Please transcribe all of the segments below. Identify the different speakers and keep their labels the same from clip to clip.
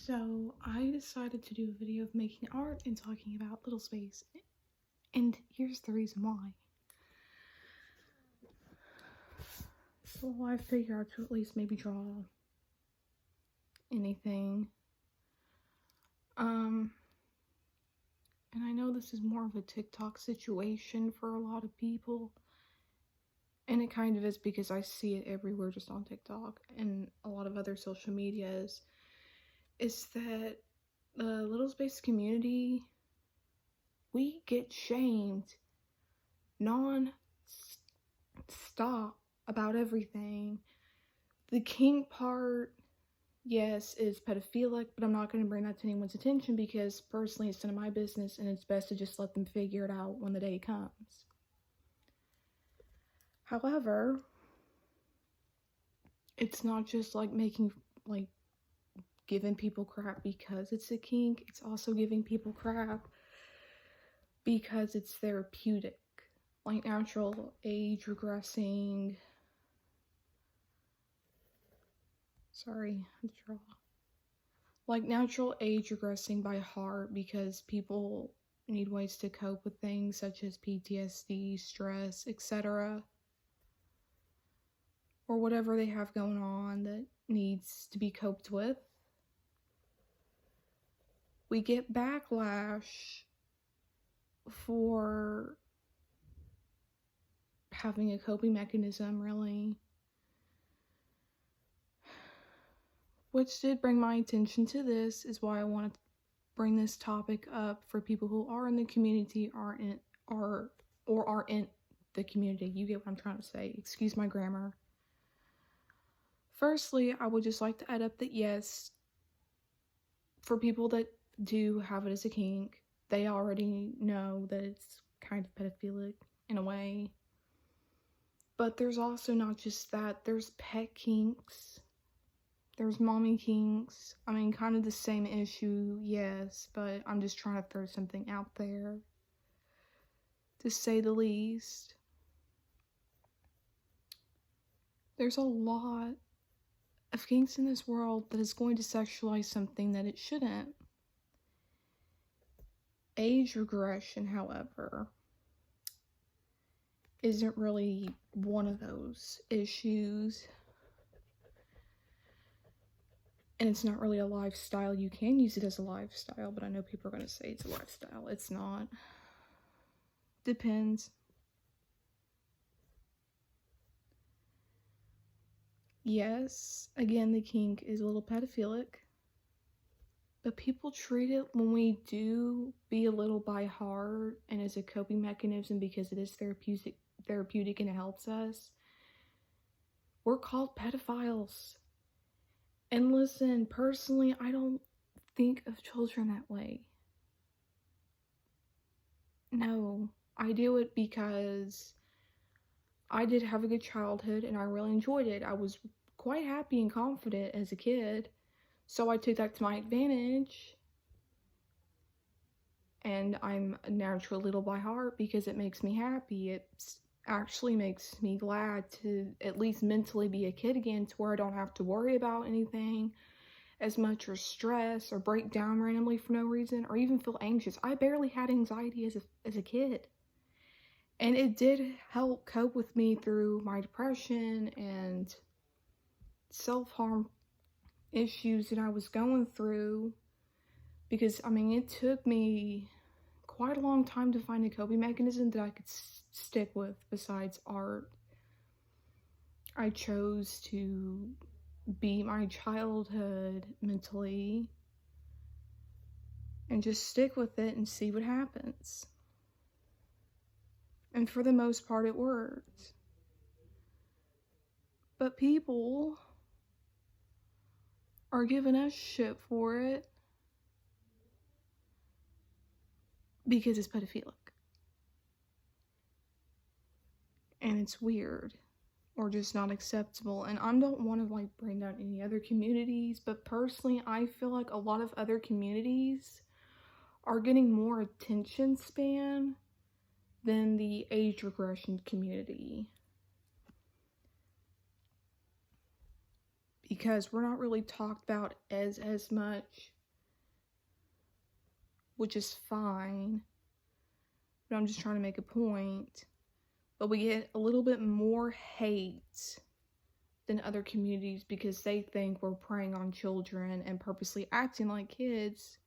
Speaker 1: So I decided to do a video of making art and talking about Little Space, and here's the reason why. So I figured out to at least maybe draw anything. And I know this is more of a TikTok situation for a lot of people, and it kind of is because I see it everywhere just on TikTok and a lot of other social medias, is that the Little Space community, we get shamed non-stop about everything. The kink part, yes, is pedophilic, but I'm not going to bring that to anyone's attention because personally it's none of my business and it's best to just let them figure it out when the day comes. However, it's not just giving people crap because it's a kink, it's also giving people crap because it's therapeutic. Like natural age regressing. Like natural age regressing by heart because people need ways to cope with things such as PTSD, stress, etc. Or whatever they have going on that needs to be coped with. We get backlash for having a coping mechanism, really. Which did bring my attention to this, is why I want to bring this topic up for people who are in the community or are in the community. You get what I'm trying to say. Excuse my grammar. Firstly, I would just like to add up that yes, for people that do have it as a kink, they already know that it's kind of pedophilic in a way. But there's also not just that, there's pet kinks, there's mommy kinks. I mean, kind of the same issue, yes, but I'm just trying to throw something out there, to say the least. There's a lot of kinks in this world that is going to sexualize something that it shouldn't. Age regression, however, isn't really one of those issues. And it's not really a lifestyle. You can use it as a lifestyle, but I know people are going to say it's a lifestyle. It's not. Depends. Yes, again, the kink is a little pedophilic. But people treat it, when we do be a little by heart and as a coping mechanism because it is therapeutic and it helps us, we're called pedophiles. And listen, personally, I don't think of children that way. No, I do it because I did have a good childhood and I really enjoyed it. I was quite happy and confident as a kid, so I took that to my advantage. And I'm naturally little by heart because it makes me happy. It actually makes me glad to at least mentally be a kid again, to where I don't have to worry about anything as much, or stress, or break down randomly for no reason, or even feel anxious. I barely had anxiety as a kid. And it did help cope with me through my depression and self-harm issues that I was going through. Because, I mean, it took me quite a long time to find a coping mechanism that I could stick with besides art. I chose to beat my childhood mentally and just stick with it and see what happens. And for the most part, it worked. But people are giving us shit for it because it's pedophilic. And it's weird, or just not acceptable. And I don't want to bring down any other communities, but personally, I feel like a lot of other communities are getting more attention span than the age regression community. because we're not really talked about as much, which is fine, but I'm just trying to make a point. But we get a little bit more hate than other communities because they think we're preying on children and purposely acting like kids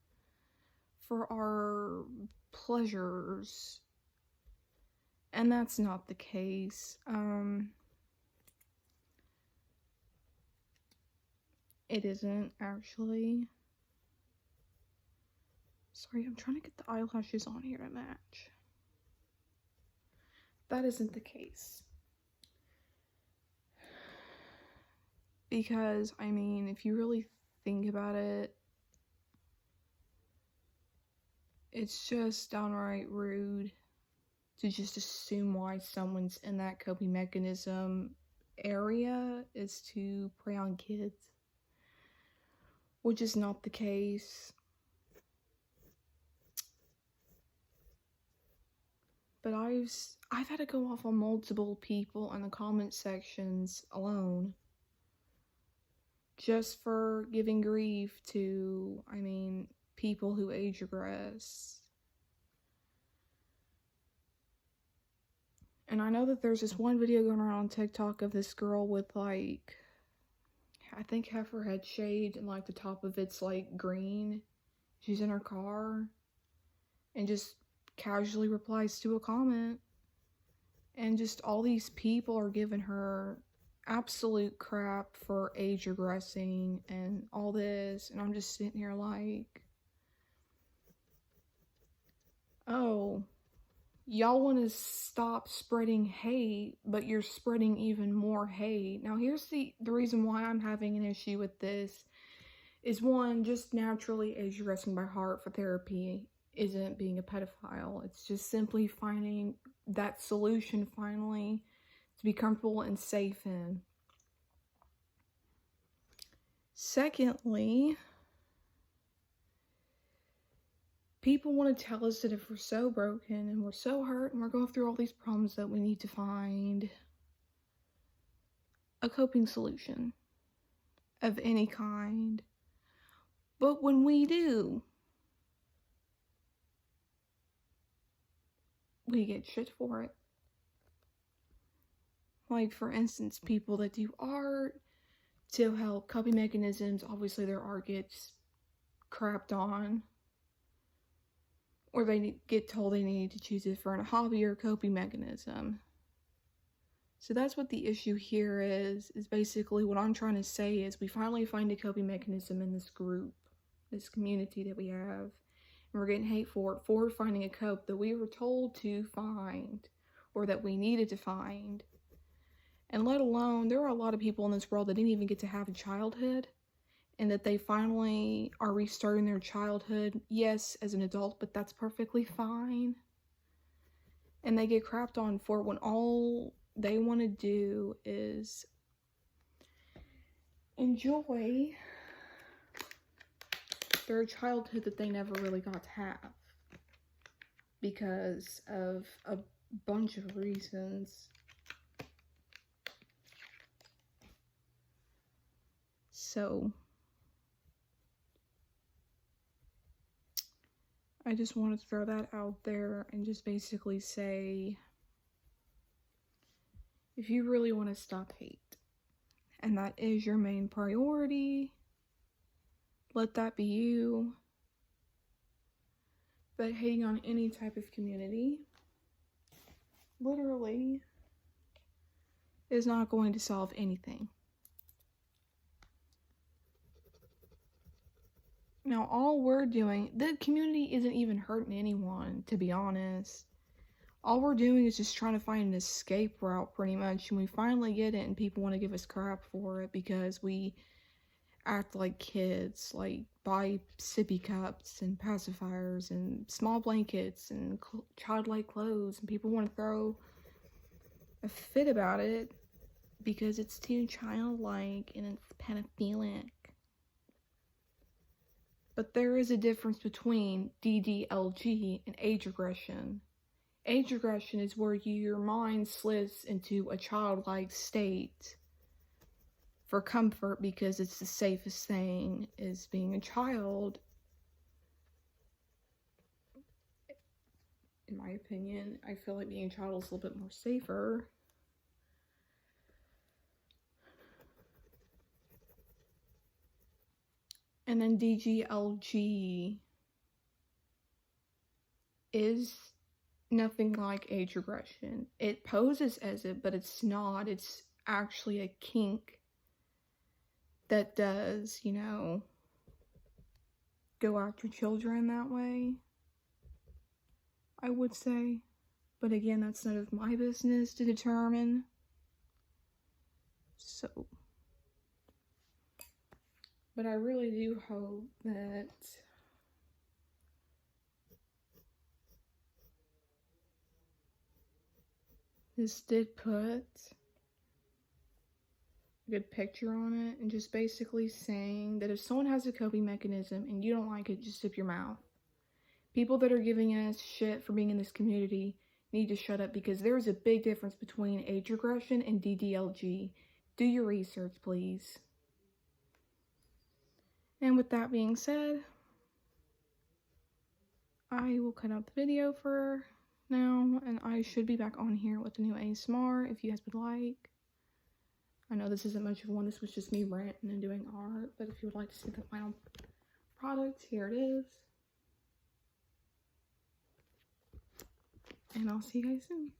Speaker 1: for our pleasures. And that's not the case. It isn't, actually. Sorry, I'm trying to get the eyelashes on here to match. That isn't the case. Because, I mean, if you really think about it, it's just downright rude to just assume why someone's in that coping mechanism area is to prey on kids, which is not the case. But I've had to go off on multiple people in the comment sections alone just for giving grief to, I mean, people who age regress. And I know that there's this one video going around on TikTok of this girl with, like, I think half her head shaved and, like, the top of it's, like, green. She's in her car and just casually replies to a comment. And just all these people are giving her absolute crap for age regressing and all this. And I'm just sitting here like, oh, y'all want to stop spreading hate, but you're spreading even more hate. Now, here's the reason why I'm having an issue with this is, one, just naturally age regressing by heart for therapy isn't being a pedophile. It's just simply finding that solution finally to be comfortable and safe in. Secondly, people want to tell us that if we're so broken and we're so hurt and we're going through all these problems that we need to find a coping solution of any kind. But when we do, we get shit for it. Like, for instance, people that do art to help coping mechanisms, obviously their art gets crapped on. Or they get told they need to choose it for a hobby or coping mechanism. So that's what the issue here is basically what I'm trying to say is we finally find a coping mechanism in this group, this community that we have. And we're getting hate for it for finding a cope that we were told to find or that we needed to find. And let alone, there are a lot of people in this world that didn't even get to have a childhood and that they finally are restarting their childhood, yes, as an adult, but that's perfectly fine. And they get crapped on for it when all they want to do is enjoy their childhood that they never really got to have because of a bunch of reasons. So I just wanted to throw that out there and just basically say, if you really want to stop hate, and that is your main priority, let that be you. But hating on any type of community, literally, is not going to solve anything. Now, all we're doing, the community isn't even hurting anyone, to be honest. All we're doing is just trying to find an escape route, pretty much, and we finally get it, and people want to give us crap for it because we act like kids, like buy sippy cups and pacifiers and small blankets and childlike clothes, and people want to throw a fit about it because it's too childlike and it's pedophilic. But there is a difference between DDLG and age regression. Age regression is where your mind slips into a childlike state for comfort because it's the safest thing is being a child. In my opinion, I feel like being a child is a little bit more safer. And then DDLG is nothing like age regression. It poses as it, but it's not. It's actually a kink that does, you know, go after children that way, I would say. But again, that's none of my business to determine. So, but I really do hope that this did put a good picture on it, and just basically saying that if someone has a coping mechanism and you don't like it, just zip your mouth. People that are giving us shit for being in this community need to shut up, because there is a big difference between age regression and DDLG. Do your research, please. And with that being said, I will cut out the video for now, and I should be back on here with a new ASMR if you guys would like. I know this isn't much of one, this was just me ranting and doing art, but if you would like to see the final product, here it is. And I'll see you guys soon.